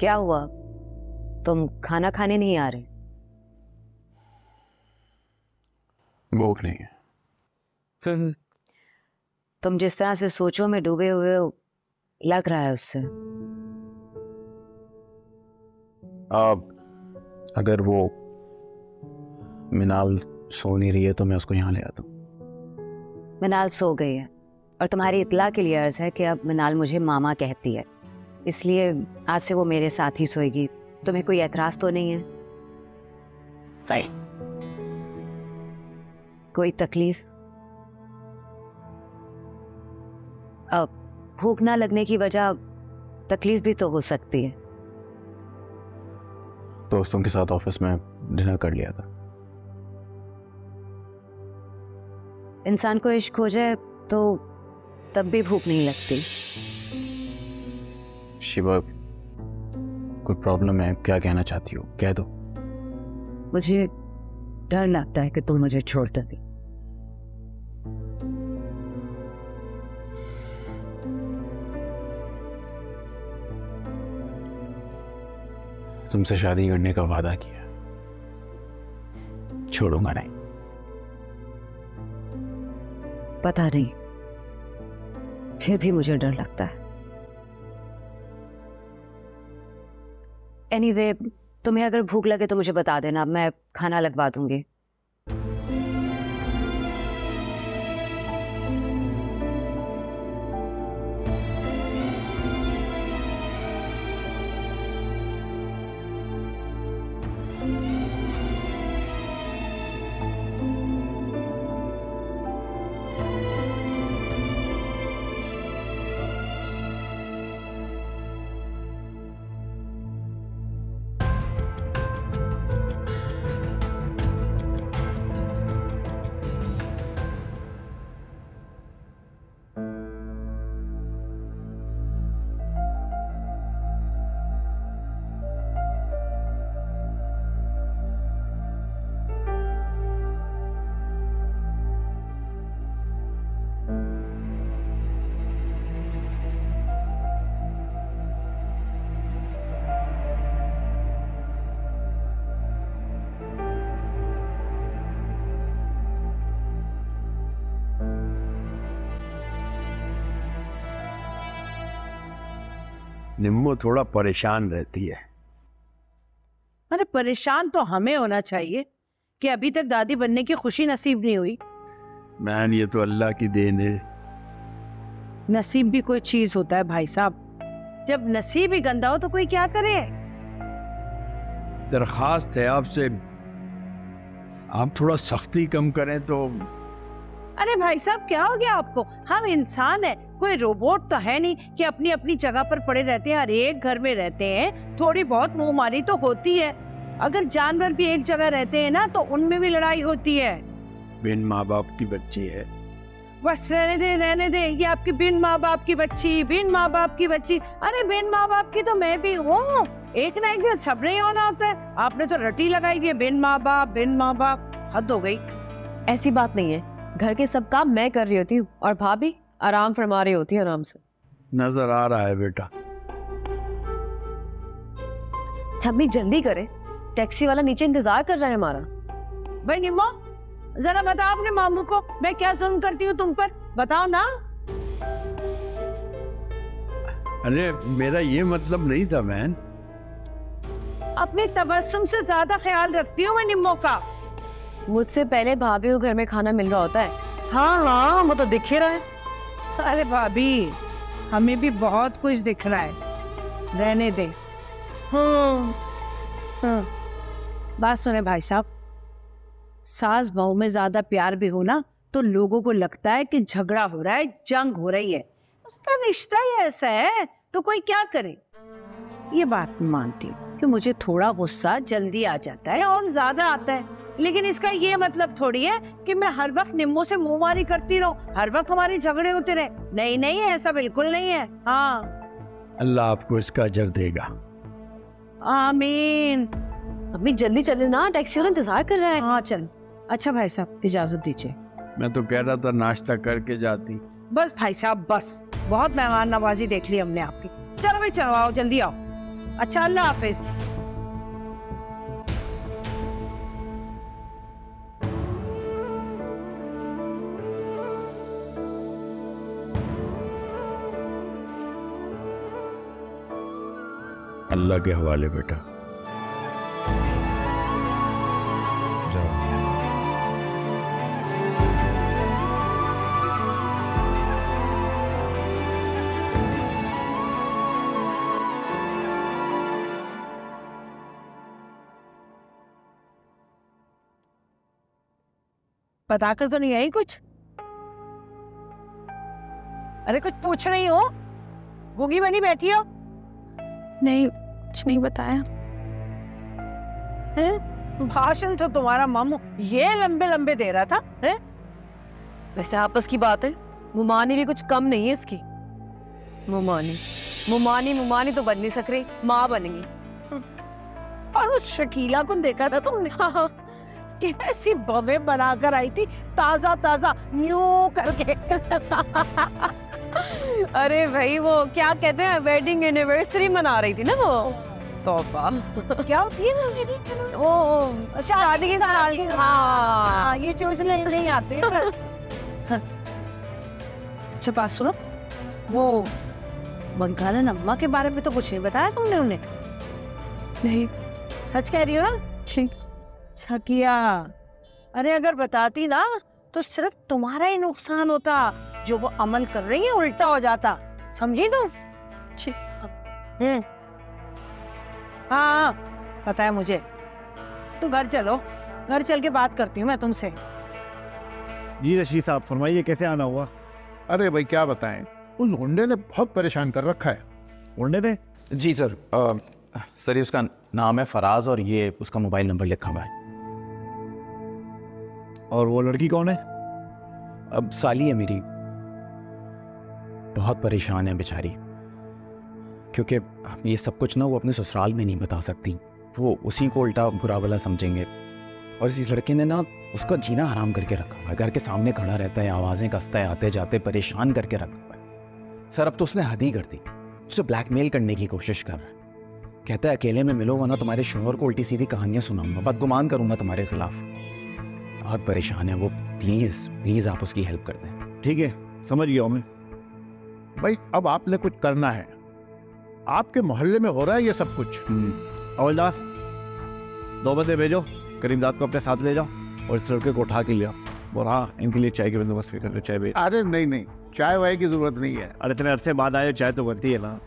क्या हुआ? तुम खाना खाने नहीं आ रहे? भूख नहीं है। तुम जिस तरह से सोचों में डूबे हुए हो लग रहा है उससे। अगर वो मिनाल सो नहीं रही है तो मैं उसको यहाँ ले आता हूँ। मिनाल सो गई है और तुम्हारी इत्तला के लिए अर्ज है कि अब मिनाल मुझे मामा कहती है, इसलिए आज से वो मेरे साथ ही सोएगी। तुम्हें कोई एतराज तो नहीं है? नहीं। कोई तकलीफ? अब भूख ना लगने की वजह तकलीफ भी तो हो सकती है। दोस्तों के साथ ऑफिस में डिनर कर लिया था। इंसान को इश्क हो जाए तो तब भी भूख नहीं लगती। शिवा, कोई प्रॉब्लम है? क्या कहना चाहती हो? कह दो। मुझे डर लगता है कि तुम मुझे छोड़ दोगे। तुमसे शादी करने का वादा किया, छोड़ूंगा नहीं। पता नहीं, फिर भी मुझे डर लगता है। एनीवे, तुम्हें अगर भूख लगे तो मुझे बता देना, मैं खाना लगवा दूंगी। निम्मो थोड़ा परेशान रहती है। अरे परेशान तो हमें होना चाहिए कि अभी तक दादी बनने की खुशी नसीब नहीं हुई। मैन, ये तो अल्लाह की देन है। नसीब भी कोई चीज होता है भाई साहब, जब नसीब ही गंदा हो तो कोई क्या करे। दरखास्त है आपसे, आप थोड़ा सख्ती कम करें तो। अरे भाई साहब, क्या हो गया आपको? हम इंसान हैं, कोई रोबोट तो है नहीं कि अपनी अपनी जगह पर पड़े रहते हैं। हर एक घर में रहते हैं, थोड़ी बहुत मुंहमारी तो होती है। अगर जानवर भी एक जगह रहते हैं ना तो उनमें भी लड़ाई होती है। बिन माँ बाप की बच्ची है। बस रहने दे रहने दे, ये आपकी बिन माँ बाप की बच्ची, बिन माँ बाप की बच्ची। अरे बिन माँ बाप की तो मैं भी हूँ, एक ना एक दिन सब नहीं होना होता है। आपने तो रटी लगाई हुई है, बिन माँ बाप बिन माँ बाप, हद हो गई। ऐसी बात नहीं है, घर के सब काम मैं कर रही होती हूँ और भाभी आराम फरमा रही होती है आराम से। नजर आ रहा है बेटा। छब्बी जल्दी करे, टैक्सी वाला नीचे इंतजार कर रहा है हमारा। भाई निम्मो, जरा बताओ अपने मामू को मैं क्या जुल्म करती हूँ तुम पर, बताओ ना। अरे मेरा ये मतलब नहीं था मैन। अपनी तबस्सुम से ज्यादा ख्याल रखती हूँ मैं निम्मो का। मुझसे पहले भाभी को घर में खाना मिल रहा होता है। हाँ हाँ, वो तो दिख ही रहा है। अरे भाभी, हमें भी बहुत कुछ दिख रहा है, रहने दे। हाँ। बात सुने भाई साहब, सास बहू में ज्यादा प्यार भी हो ना तो लोगों को लगता है कि झगड़ा हो रहा है, जंग हो रही है। उसका रिश्ता ही ऐसा है तो कोई क्या करे। ये बात मैं मानती हूँ कि मुझे थोड़ा गुस्सा जल्दी आ जाता है और ज्यादा आता है, लेकिन इसका ये मतलब थोड़ी है कि मैं हर वक्त निम्मो से मुंहमारी करती रहूं, हर वक्त हमारे झगड़े होते रहे। नहीं नहीं, ऐसा बिल्कुल नहीं है। हाँ, अल्लाह आपको इसका अजर देगा। आमीन। अभी जल्दी चले ना, टैक्सी वाला इंतजार कर रहा है। हाँ चल। अच्छा भाई साहब, इजाजत दीजिए। मैं तो कह रहा था नाश्ता करके जाती। बस भाई साहब बस, बहुत मेहमान नवाजी देख ली हमने आपकी। चलो भाई चलो, आओ जल्दी आओ। अच्छा, अल्लाह हाफिज। अल्लाह के हवाले बेटा। बताकर तो नहीं आई कुछ? अरे कुछ पूछ रही हो? गूंगी बनी बैठी हो? नहीं, कुछ नहीं बताया। भाषण तो तुम्हारा मामू ये लंबे लंबे दे रहा था। है? वैसे आपस की बात है, मुमानी भी कुछ कम नहीं है इसकी। मुमानी मुमानी मुमानी तो बन नहीं सक रही, माँ बनेंगी। और उस शकीला को देखा था तुमने? कैसी बवे बनाकर आई थी, ताजा ताजा यूं करके। अरे भाई वो क्या कहते हैं, वेडिंग एनिवर्सरी मना रही थी ना वो। तौबा। क्या होती है वो शादी के साल की। हाँ ये चोचले नहीं आते हैं बस। अच्छा बात सुनो, वो बंगालन अम्मा के बारे में तो कुछ नहीं बताया तुमने उन्हें? नहीं। सच कह रही हो ना? ठीक। अच्छा किया। अरे अगर बताती ना तो सिर्फ तुम्हारा ही नुकसान होता, जो वो अमल कर रही है उल्टा हो जाता। समझी तुम? हाँ पता है मुझे। तो घर चलो, घर चल के बात करती हूँ मैं तुमसे। जी रशीद साहब फरमाइए, कैसे आना हुआ? अरे भाई क्या बताएं, उस गुंडे ने बहुत परेशान कर रखा है। गुंडे ने? जी सर, सर ये उसका नाम है फराज और ये उसका मोबाइल नंबर लिखा हुआ है। और वो लड़की कौन है? अब साली है मेरी, बहुत परेशान है बेचारी, क्योंकि ये सब कुछ ना वो अपने ससुराल में नहीं बता सकती। वो उसी को उल्टा बुरा भला समझेंगे। और इस लड़के ने ना उसका जीना हराम करके रखा हुआ है। घर के सामने खड़ा रहता है, आवाज़ें कसता है, आते जाते परेशान करके रखा हुआ है। सर अब तो उसने हद ही कर दी, उसे ब्लैकमेल करने की कोशिश कर रहा है। कहता है अकेले में मिलो वरना तुम्हारे शोहर को उल्टी सीधी कहानियाँ सुनाऊंगा, बदगुमान करूंगा तुम्हारे खिलाफ। बहुत परेशान है वो, प्लीज़ प्लीज़ आप उसकी हेल्प कर दें। ठीक है, समझ गया मैं। भाई अब आपने कुछ करना है, आपके मोहल्ले में हो रहा है ये सब कुछ। हवलदार 2 बंदे भेजो, करीमदाद को अपने साथ ले जाओ और इस लड़के को उठा के ले आओ। और हाँ, इनके लिए चाय के बंदोबस्त कर लो, चाय भेज। अरे नहीं नहीं, चाय वाय की जरूरत नहीं है। अरे इतने अरसे बाद आए, चाय तो बनती है ना।